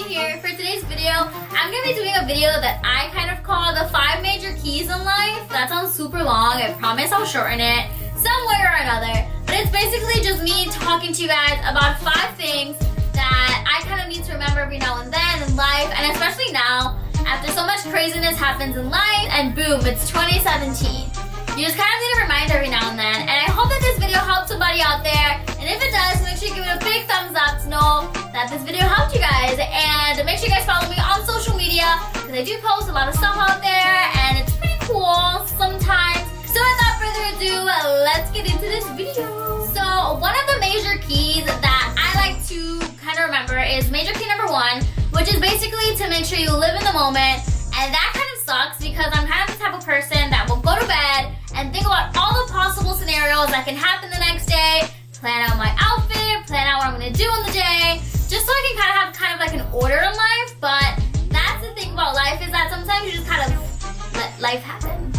here. For today's video, I'm going to be doing a video that I kind of call the 5 major keys in life. That sounds super long. I promise I'll shorten it some way or another. But it's basically just me talking to you guys about 5 things that I kind of need to remember every now and then in life, and especially now, after so much craziness happens in life, and boom, it's 2017. You just kind of need a reminder every now and then, and I hope that this video helps somebody out there, and if it does, make sure you give it a big thumbs up to know that this video helped you guys, and make sure you guys follow me on social media, because I do post a lot of stuff out there, and it's pretty cool sometimes. So without further ado, let's get into this video. So one of the major keys that I like to kind of remember is major key number 1, which is basically to make sure you live in the moment. And that kind of sucks because I'm kind of the type of person that will go to bed and think about all the possible scenarios that can happen the next day, plan out my outfit, plan out what I'm going to do in the day, just so I can kind of have like an order in life. But that's the thing about life, is that sometimes you just kind of let life happen.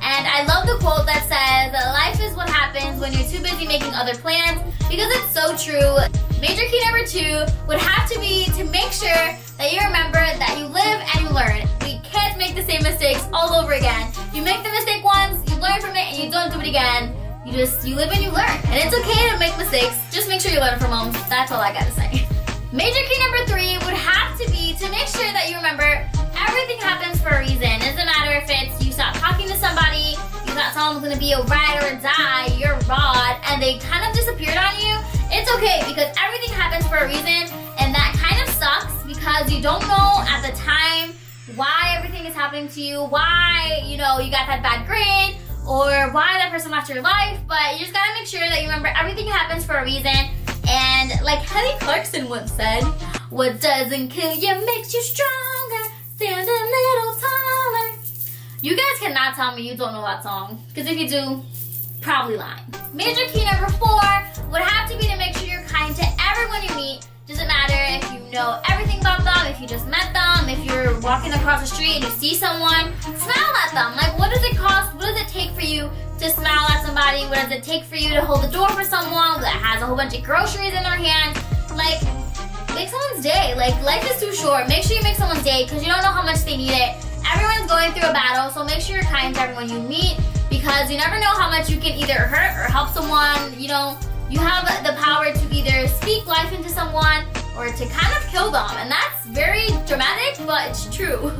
And I love the quote that says, life is what happens when you're too busy making other plans, because it's so true. Major key number 2 would have to be to make sure that you remember that you live and you learn. We can't make the same mistakes all over again. You make the mistake once, you learn from it, and you don't do it again. You live and you learn. And it's okay to make mistakes, just make sure you learn from them. That's all I gotta say. Major key number 3 would have to be to make sure that you remember everything happens for a reason. It doesn't matter if it's you stop talking to somebody, you thought someone was gonna be a ride or a die, you're raw, and they kind of disappeared on you. It's okay, because everything happens for a reason, and that kind of sucks because you don't know at the time why everything is happening to you, why, you got that bad grade, or why that person left your life, but you just gotta make sure that you remember everything happens for a reason. And like Kelly Clarkson once said, what doesn't kill you makes you stronger, stand a little taller. You guys cannot tell me you don't know that song, because if you do, probably lying. Major key number 4 would have to be to make sure you're kind to everyone you meet. Doesn't matter if you know everything about them, if you just met them, if you're walking across the street and you see someone, smile at them. Like, what does it cost? What does it take for you to smile at somebody? What does it take for you to hold the door for someone that has a whole bunch of groceries in their hand? Like, make someone's day. Like, life is too short. Make sure you make someone's day, because you don't know how much they need it. Everyone's going through a battle, so make sure you're kind to everyone you meet, because you never know how much you can either hurt or help someone. You have the power to either speak life into someone or to kind of kill them, and that's very dramatic, but it's true.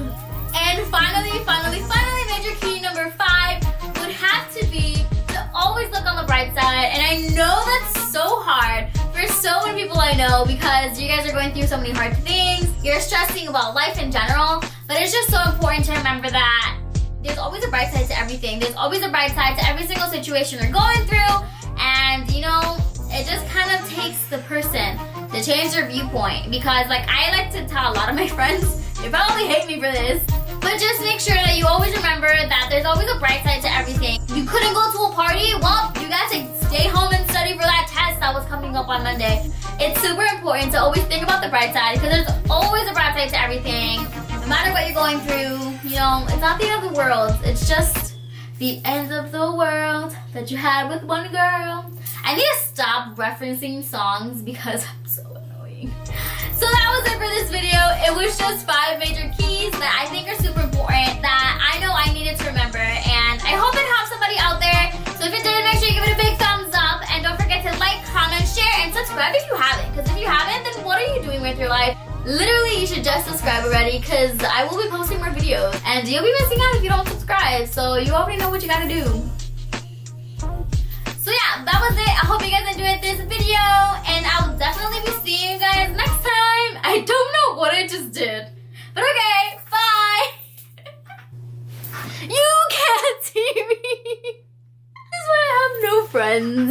And finally, major key number 5 would have to be to always look on the bright side. And I know that's so hard for so many people I know, because you guys are going through so many hard things. You're stressing about life in general, but it's just so important to remember that there's always a bright side to everything. There's always a bright side to every single situation you're going through. And it just kind of takes the person to change their viewpoint, because like I like to tell a lot of my friends, they probably hate me for this, but just make sure that you always remember that there's always a bright side to everything. You couldn't go to a party? Well, you got to stay home and study for that test that was coming up on Monday. It's super important to always think about the bright side, because there's always a bright side to everything. No matter what you're going through, it's not the end of the world. It's just the end of the world that you had with one girl. I need to stop referencing songs because I'm so annoying. So that was it for this video. It was just 5 major keys that I think are super important, that I know I needed to remember, and I hope it helps somebody out there. So if it did, make sure you give it a big thumbs up, and don't forget to like, comment, share, and subscribe if you haven't, because if you haven't, then what are you doing with your life? Literally, you should just subscribe already, because I will be posting more videos, and you'll be missing out if you don't subscribe, so you already know what you gotta do. So yeah, that was it. I hope you guys enjoyed this video, and I'll definitely be seeing you guys next time. I don't know what I just did, but okay, bye. You can't see me. This is why I have no friends.